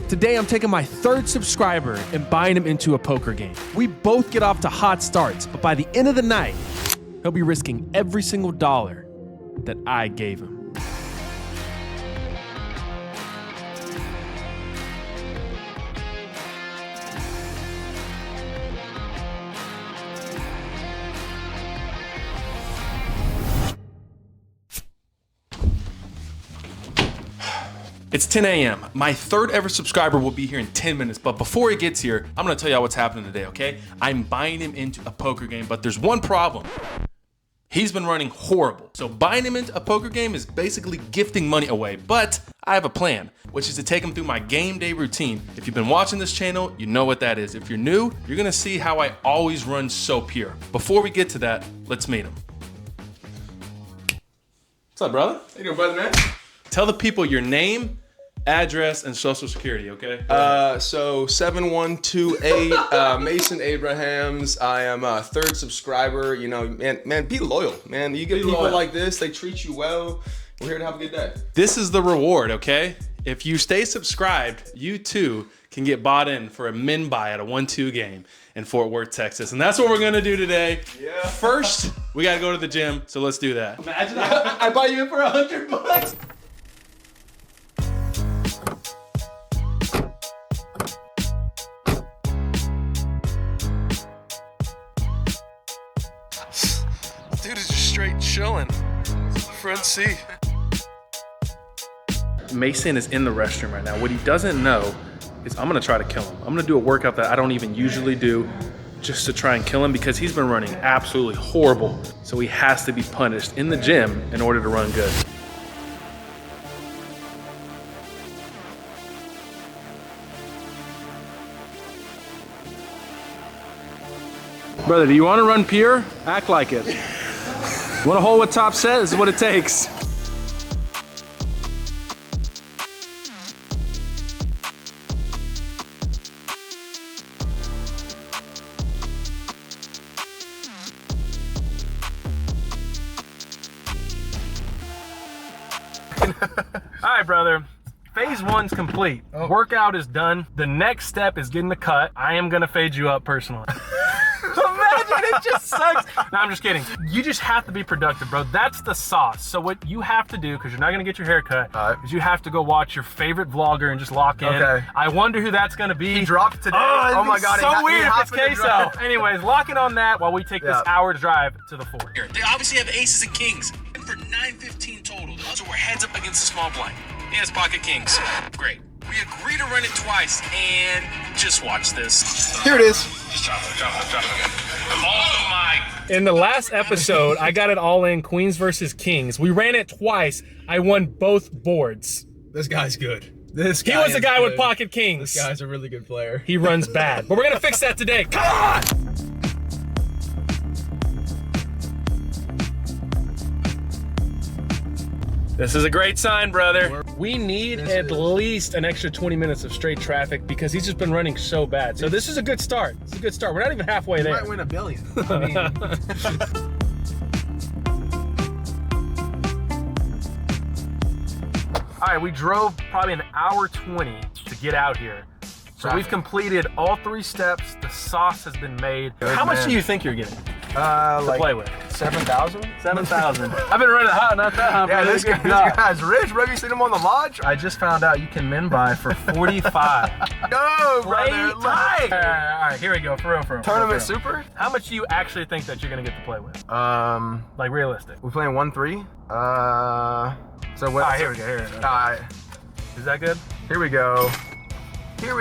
Today, I'm taking my third subscriber and buying him into a poker game. We both get off to hot starts, but by the end of the night, he'll be risking every single dollar that I gave him. It's 10 a.m. My third ever subscriber will be here in 10 minutes, but before he gets here, I'm gonna tell y'all what's happening today, okay? I'm buying him into a poker game, but there's one problem. He's been running horrible. So buying him into a poker game is basically gifting money away, but I have a plan, which is to take him through my game day routine. If you've been watching this channel, you know what that is. If you're new, you're gonna see how I always run so pure. Before we get to that, let's meet him. What's up, brother? How you doing, brother, man? Tell the people your name, address, and social security, okay? So 7128 Mason Abrahams. I am a third subscriber. You know, man, be loyal, man. You get people like this, they treat you well. We're here to have a good day. This is the reward, okay? If you stay subscribed, you too can get bought in for a min buy at a 1-2 game in Fort Worth, Texas. And that's what we're gonna do today. Yeah. First, we gotta go to the gym, so let's do that. Imagine I buy you in for $100. Dude is just straight chilling. Front seat. Mason is in the restroom right now. What he doesn't know is I'm gonna try to kill him. I'm gonna do a workout that I don't even usually do just to try and kill him because he's been running absolutely horrible. So he has to be punished in the gym in order to run good. Brother, do you want to run pure? Act like it. Want to hold what top set? This is what it takes. All right, brother. Phase one's complete. Oh. Workout is done. The next step is getting the cut. I am gonna fade you up personally. Imagine it just sucks. No, I'm just kidding. You just have to be productive, bro. That's the sauce. So what you have to do, because you're not gonna get your hair cut, is you have to go watch your favorite vlogger and just lock in. Okay. I wonder who that's gonna be. He dropped today. Oh my God. So weird if it's queso. Anyways, lock in on that while we take this hour drive to the fort. They obviously have aces and kings. For 915 total, so we're heads up against the small blind. He has pocket kings. Great. We agree to run it twice, and just watch this. Here it is. Just drop it. Oh my. In the last episode, I got it all in, queens versus kings. We ran it twice. I won both boards. This guy's good. He was the guy with pocket kings. This guy's a really good player. He runs bad, but we're gonna fix that today. Come on! This is a great sign, brother. We need at least an extra 20 minutes of straight traffic because he's just been running so bad. So this is a good start. It's a good start. We're not even halfway there. You might win $1 billion. I mean. All right, we drove probably an hour 20 to get out here. So we've completed all 3 steps. The sauce has been made. How much do you think you're getting to like play with? 7,000? 7,000. I've been running hot, not that hot. Yeah, this guy's rich, bro. You seen him on the lodge? I just found out you can min buy for 45. Go, brother. All right, here we go. For real. Tournament super? How much do you actually think that you're gonna get to play with? Like realistic. We're playing 1-3. So what? All right, here we go. All right. Is that good? Here we go. No,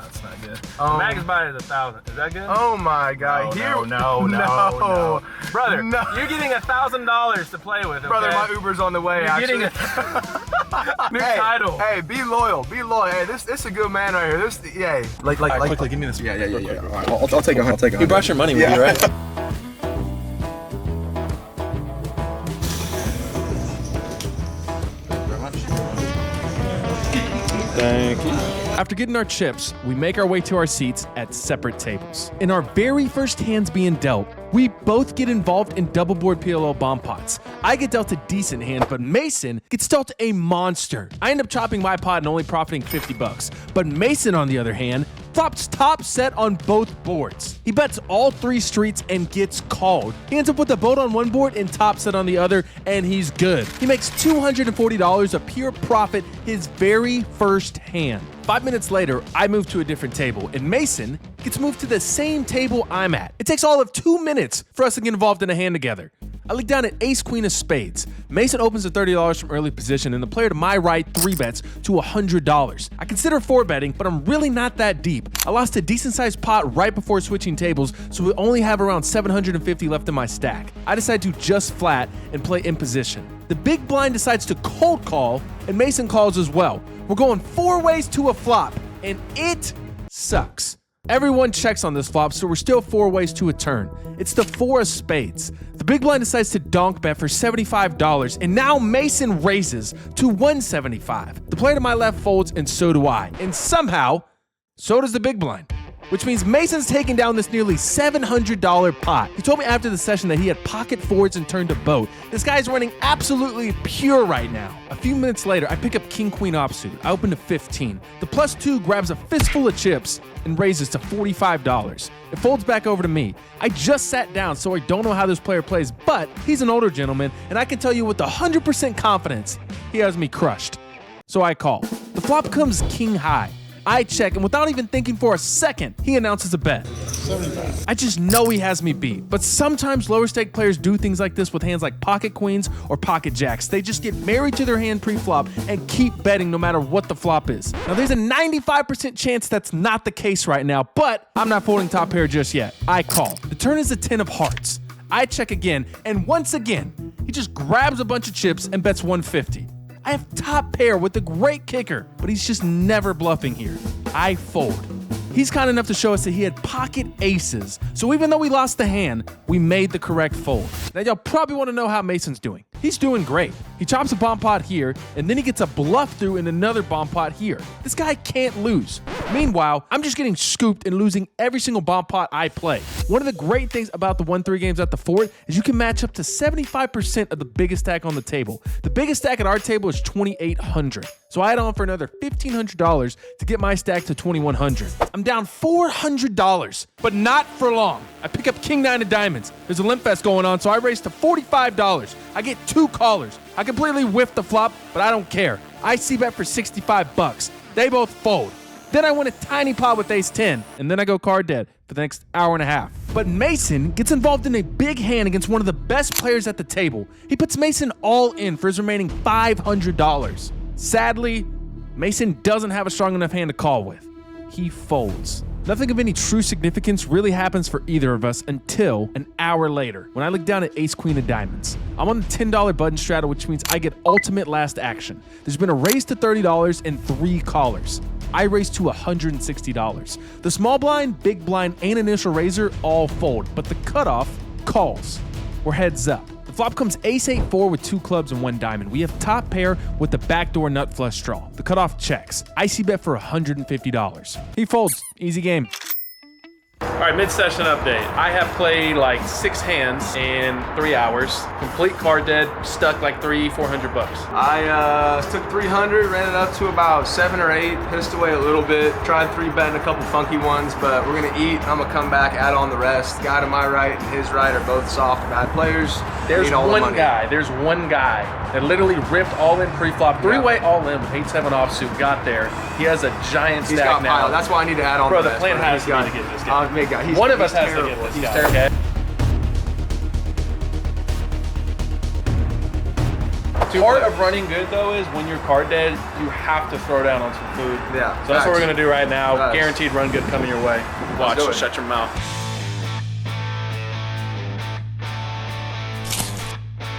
it's not good. The max buy is 1,000. Is that good? Oh my God. No. Brother, you're getting $1,000 to play with, okay? Brother, my Uber's on the way, You're getting a new title. Hey, be loyal. Hey, this is a good man right here. Like, quickly, give me this. Yeah. All right, I'll take it. You brought your money with you, right? Thank you. After getting our chips, we make our way to our seats at separate tables. In our very first hands being dealt, We both get involved in double board PLL bomb pots. I get dealt a decent hand, but Mason gets dealt a monster. I end up chopping my pot and only profiting 50 bucks. But Mason, on the other hand, flops top set on both boards. He bets all 3 streets and gets called. He ends up with a boat on one board and top set on the other, and he's good. He makes $240 of pure profit his very first hand. 5 minutes later, I move to a different table, and Mason gets moved to the same table I'm at. It takes all of 2 minutes for us to get involved in a hand together. I look down at ace queen of spades. Mason opens to $30 from early position, and the player to my right 3-bets to $100. I consider 4-betting, but I'm really not that deep. I lost a decent sized pot right before switching tables, so we only have around 750 left in my stack. I decide to just flat and play in position. The big blind decides to cold call, and Mason calls as well. We're going 4 ways to a flop, and it sucks. Everyone checks on this flop, so we're still 4 ways to a turn. It's the 4 of spades. The big blind decides to donk bet for $75, and now Mason raises to $175. The player to my left folds, and so do I. And somehow, so does the big blind, which means Mason's taking down this nearly $700 pot. He told me after the session that he had pocket fours and turned to boat. This guy's running absolutely pure right now. A few minutes later, I pick up king queen offsuit. I open to 15. The +2 grabs a fistful of chips and raises to $45. It folds back over to me. I just sat down, so I don't know how this player plays, but he's an older gentleman, and I can tell you with 100% confidence, he has me crushed. So I call. The flop comes king high. I check, and without even thinking for a second, he announces a bet. 75. I just know he has me beat. But sometimes lower stake players do things like this with hands like pocket queens or pocket jacks. They just get married to their hand pre-flop and keep betting no matter what the flop is. Now there's a 95% chance that's not the case right now, but I'm not folding top pair just yet. I call. The turn is a 10 of hearts. I check again, and once again, he just grabs a bunch of chips and bets 150. I have top pair with a great kicker, but he's just never bluffing here. I fold. He's kind enough to show us that he had pocket aces, so even though we lost the hand, we made the correct fold. Now y'all probably want to know how Mason's doing. He's doing great. He chops a bomb pot here, and then he gets a bluff through in another bomb pot here. This guy can't lose. Meanwhile, I'm just getting scooped and losing every single bomb pot I play. One of the great things about the 1-3 games at the fort is you can match up to 75% of the biggest stack on the table. The biggest stack at our table is $2,800. So I add on for another $1,500 to get my stack to $2,100. I'm down $400, but not for long. I pick up king 9 of diamonds. There's a limp fest going on, so I raise to $45. I get 2 callers. I completely whiff the flop, but I don't care. I c-bet for 65 bucks. They both fold. Then I win a tiny pot with ace 10, and then I go card dead for the next hour and a half. But Mason gets involved in a big hand against one of the best players at the table. He puts Mason all in for his remaining $500. Sadly, Mason doesn't have a strong enough hand to call with. He folds. Nothing of any true significance really happens for either of us until an hour later, when I look down at ace queen of diamonds. I'm on the $10 button straddle, which means I get ultimate last action. There's been a raise to $30 and 3 callers. I raise to $160. The small blind, big blind, and initial raiser all fold, but the cutoff calls. We're heads up. The flop comes ace 8-4 with 2 clubs and 1 diamond. We have top pair with the backdoor nut flush draw. The cutoff checks. I c-bet for $150. He folds. Easy game. All right, mid-session update. I have played like 6 hands in 3 hours. Complete card dead, stuck like $400 bucks. I took 300, ran it up to about 7 or 8, pissed away a little bit, tried 3-betting a couple funky ones, but we're gonna eat. I'm gonna come back, add on the rest. The guy to my right and his right are both soft, bad players. There's one guy that literally ripped all in pre-flop, 3-way all in with 8-7 offsuit, got there. He has a giant He's stack got now. Pile. That's why I need to add on Bro, the the plan has to be to get this guy. One of us has to get this guy. Okay? Part of running good though is when you're card dead, you have to throw down on some food. Yeah. So that's what we're gonna do right now. Facts. Guaranteed run good coming your way. Watch, shut your mouth.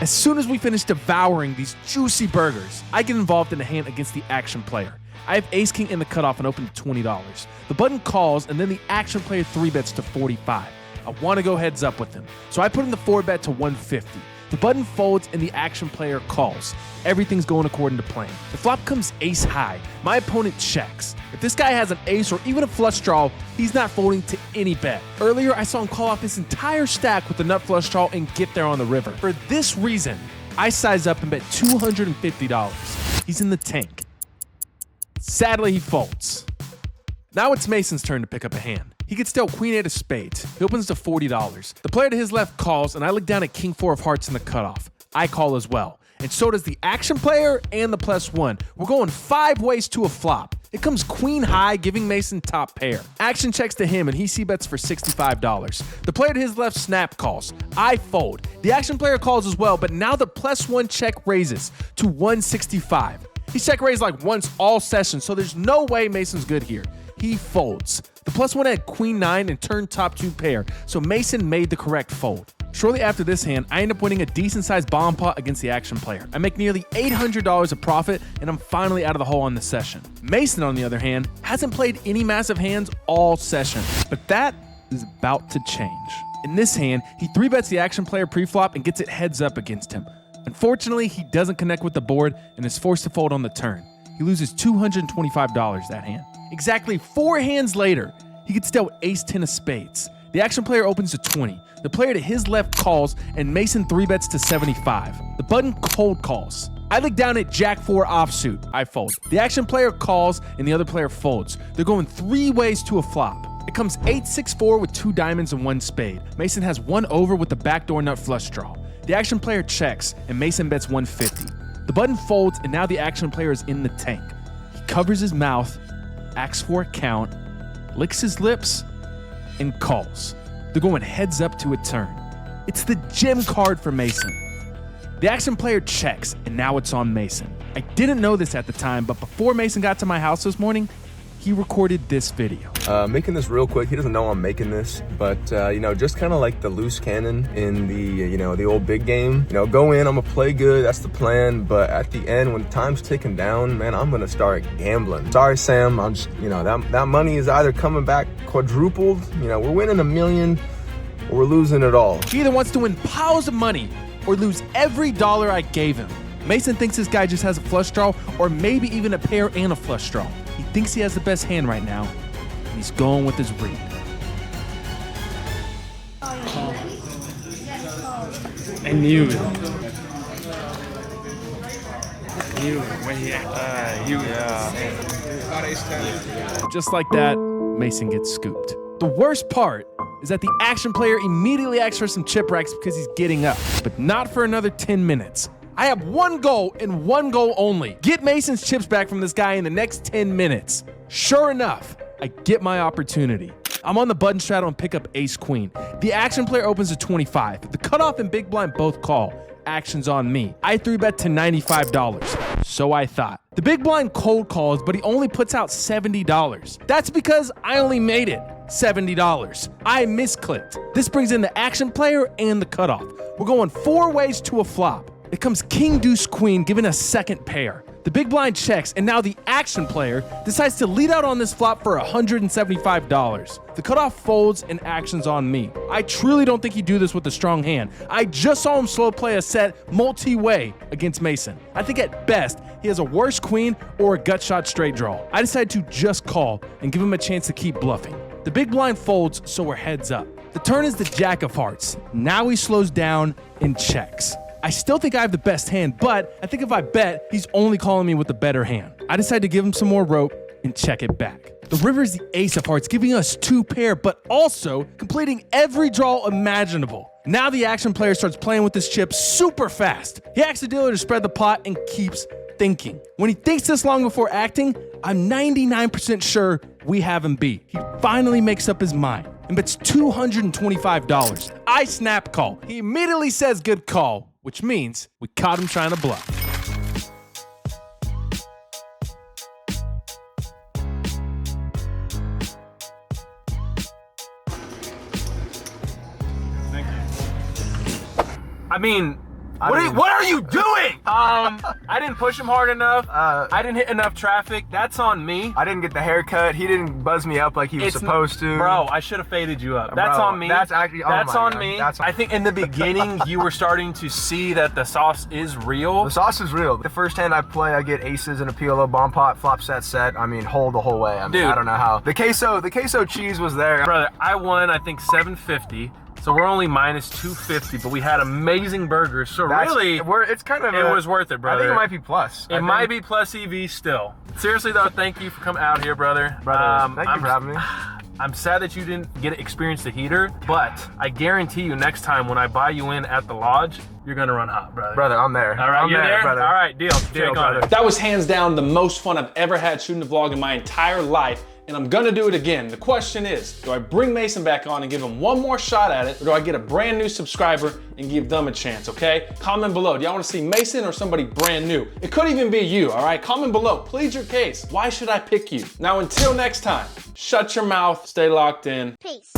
As soon as we finish devouring these juicy burgers, I get involved in a hand against the action player. I have ace king in the cutoff and open to $20. The button calls, and then the action player 3-bets to $45. I want to go heads up with him, so I put in the 4-bet to $150. The button folds and the action player calls. Everything's going according to plan. The flop comes ace high. My opponent checks. If this guy has an ace or even a flush draw, he's not folding to any bet. Earlier, I saw him call off his entire stack with the nut flush draw and get there on the river. For this reason, I size up and bet $250. He's in the tank. Sadly, he folds. Now it's Mason's turn to pick up a hand. He gets dealt queen eight of spades. He opens to $40. The player to his left calls, and I look down at king four of hearts in the cutoff. I call as well. And so does the action player and the +1. We're going 5 ways to a flop. It comes queen high, giving Mason top pair. Action checks to him, and he c-bets for $65. The player to his left snap calls. I fold. The action player calls as well, but now the +1 check raises to $165. He's check raised like once all session, so there's no way Mason's good here. He folds. The +1 had queen 9 and turned top 2 pair, so Mason made the correct fold. Shortly after this hand, I end up winning a decent-sized bomb pot against the action player. I make nearly $800 of profit, and I'm finally out of the hole on the session. Mason, on the other hand, hasn't played any massive hands all session, but that is about to change. In this hand, he 3-bets the action player pre-flop and gets it heads up against him. Unfortunately, he doesn't connect with the board and is forced to fold on the turn. He loses $225 that hand. Exactly 4 hands later, he gets dealt ace-10 of spades. The action player opens to 20. The player to his left calls, and Mason 3-bets to 75. The button cold calls. I look down at jack-4 offsuit. I fold. The action player calls, and the other player folds. They're going 3 ways to a flop. It comes 8-6-4 with 2 diamonds and 1 spade. Mason has 1 over with the backdoor nut flush draw. The action player checks, and Mason bets 150. The button folds, and now the action player is in the tank. He covers his mouth, asks for a count, licks his lips, and calls. They're going heads up to a turn. It's the gem card for Mason. The action player checks, and now it's on Mason. I didn't know this at the time, but before Mason got to my house this morning, he recorded this video. Making this real quick. He doesn't know I'm making this, but just kind of like the loose cannon in the the old big game. Go in, I'm gonna play good. That's the plan. But at the end, when time's ticking down, man, I'm gonna start gambling. Sorry, Sam. I'm just that money is either coming back quadrupled. We're winning $1 million, or we're losing it all. He either wants to win piles of money or lose every dollar I gave him. Mason thinks this guy just has a flush draw, or maybe even a pair and a flush draw. He thinks he has the best hand right now, and he's going with his read. I knew it. When he Just like that, Mason gets scooped. The worst part is that the action player immediately asks for some chip racks because he's getting up, but not for another 10 minutes. I have 1 goal and 1 goal only. Get Mason's chips back from this guy in the next 10 minutes. Sure enough, I get my opportunity. I'm on the button straddle and pick up ace queen. The action player opens to 25. The cutoff and big blind both call. Action's on me. I 3-bet to $95. So I thought. The big blind cold calls, but he only puts out $70. That's because I only made it $70. I misclicked. This brings in the action player and the cutoff. We're going 4 ways to a flop. It comes king deuce queen, giving a second pair. The big blind checks, and now the action player decides to lead out on this flop for $175. The cutoff folds, and action's on me. I truly don't think he'd do this with a strong hand. I just saw him slow play a set multi-way against Mason. I think at best, he has a worse queen or a gut shot straight draw. I decided to just call and give him a chance to keep bluffing. The big blind folds, so we're heads up. The turn is the jack of hearts. Now he slows down and checks. I still think I have the best hand, but I think if I bet, he's only calling me with the better hand. I decide to give him some more rope and check it back. The river is the ace of hearts, giving us 2 pair, but also completing every draw imaginable. Now the action player starts playing with his chips super fast. He asks the dealer to spread the pot and keeps thinking. When he thinks this long before acting, I'm 99% sure we have him beat. He finally makes up his mind and bets $225. I snap call. He immediately says good call, which means we caught him trying to bluff. I mean, What are you doing? I didn't push him hard enough. I didn't hit enough traffic. That's on me. I didn't get the haircut. He didn't buzz me up like he was supposed to. Bro, I should have faded you up. That's on me. That's actually on me. I think in the beginning you were starting to see that the sauce is real. The sauce is real. The first hand I play, I get aces and a PLO bomb pot, flop set. I mean, hold the whole way. I mean, Dude. I don't know how. The queso cheese was there. Brother, I won, I think, 750. So we're only minus 250, but we had amazing burgers. So really, it's kind of. it was worth it, brother. I think it might be plus. It might be plus EV still. Seriously though, thank you for coming out here, brother. Thank you for having me. I'm sad that you didn't get to experience the heater, but I guarantee you next time when I buy you in at the lodge, you're gonna run hot, brother. Brother, I'm there. All right, you're there? brother. All right, deal. Jake on brother. it. That was hands down the most fun I've ever had shooting a vlog in my entire life, and I'm gonna do it again. The question is, do I bring Mason back on and give him one more shot at it, or do I get a brand new subscriber and give them a chance, okay? Comment below. Do y'all wanna see Mason or somebody brand new? It could even be you, all right? Comment below, plead your case. Why should I pick you? Now, until next time, shut your mouth, stay locked in. Peace.